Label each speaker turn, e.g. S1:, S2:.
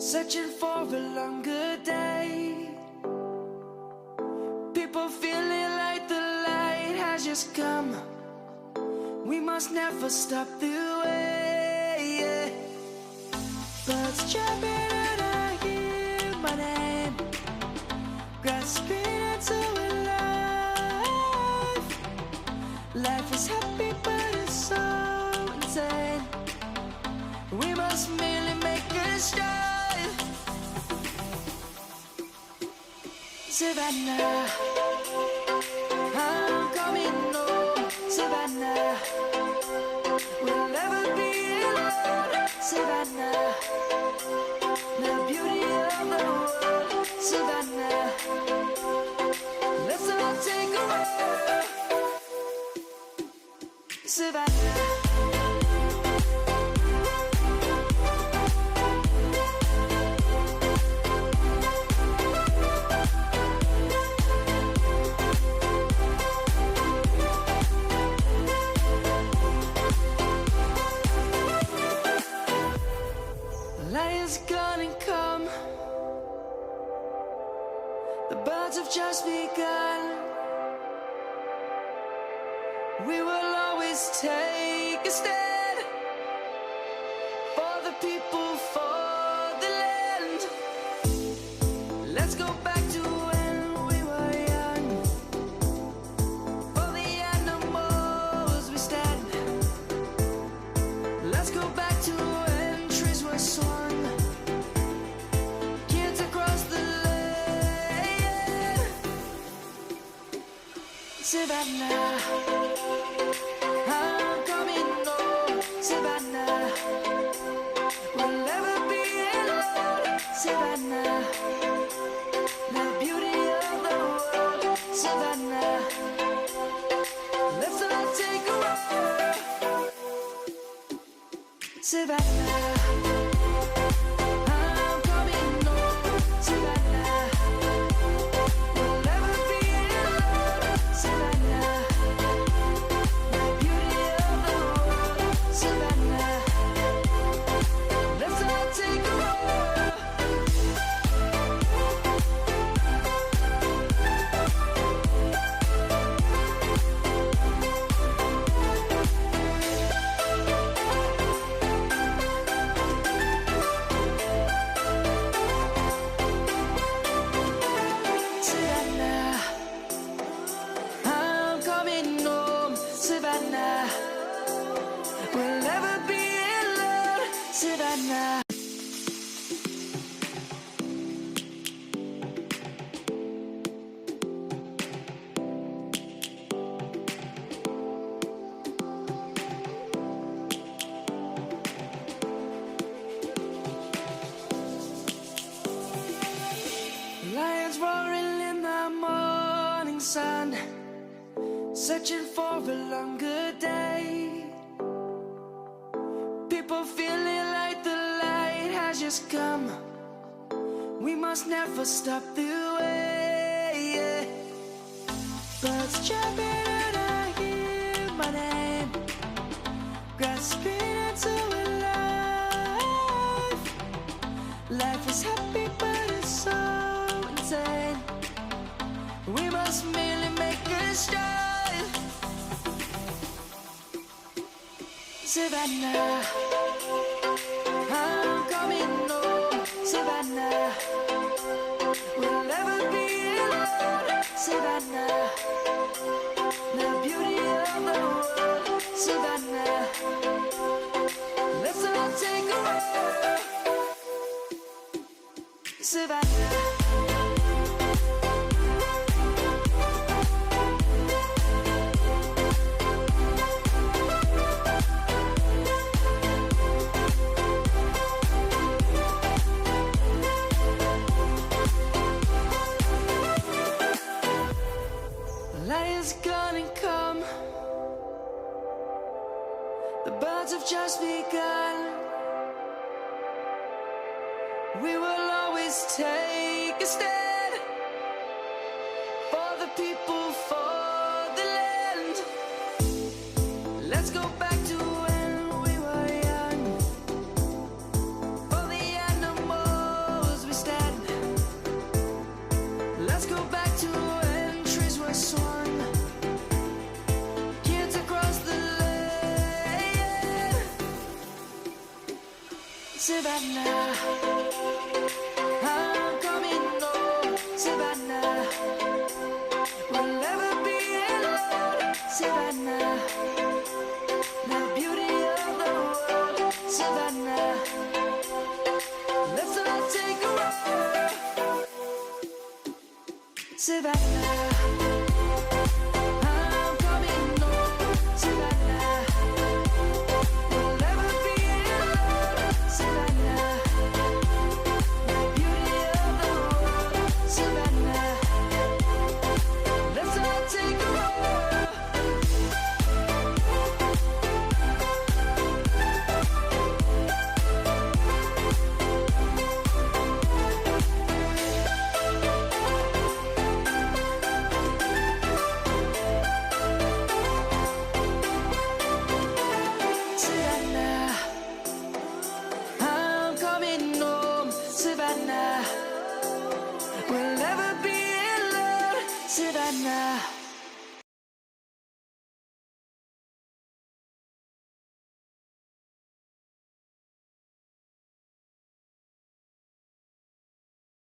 S1: searching for a longer day. People feeling like the light has just come. We must never stop the way, yeah. Birds chirping and I hear my name, grasping into a life. Life is happy but it's so insane. We must merely make a start. Savannah, I'm coming home. Savannah, we'll never be alone. Savannah, the beauty of the world. Savannah, let's all take a walk. Savannah. Lion's gonna come. The birds have just begun. We will always take a stand for the people, for the land. Let's go back to when we were young. For the animals we stand. Let's go back to when trees were swung. Kids across the land. Savannah, I'm coming home. Savannah, we'll never be alone. Savannah, the beauty of the world. Savannah, let's all take a walk. Savannah, I'm coming home. Savannah, we'll never be alone. Savannah, the beauty of the world. Savannah, let's all take a walk. Savannah, I'm coming home. Savannah, we'll never be alone. Savannah. Lions roaring in the morning sun, searching for a longer day. People feeling like the light has just come. We must never stop the way, yeah. Birds chirping and I hear my name, grasping into a life. Life is happy but it's so insane. We must merely make a start. Savannah, I'm coming home. Savannah, we'll never be alone. Savannah, the beauty of the world. Savannah, let's all take a walk. Savannah. Lion's gonna come. The birds have just begun. We will always take a stand for the people, for the land. Let's go back to when we were young. For the animals Savannah. I'm coming home, Savannah. We'll never be alone, Savannah. The beauty of the world, Savannah. Let's all take a walk, Savannah. I'm coming home, Savannah. We'll never be alone, Savannah. The beauty of the world, Savannah. Let's all take a walk. Savannah, I'm coming home, Savannah. We'll never be alone, Savannah.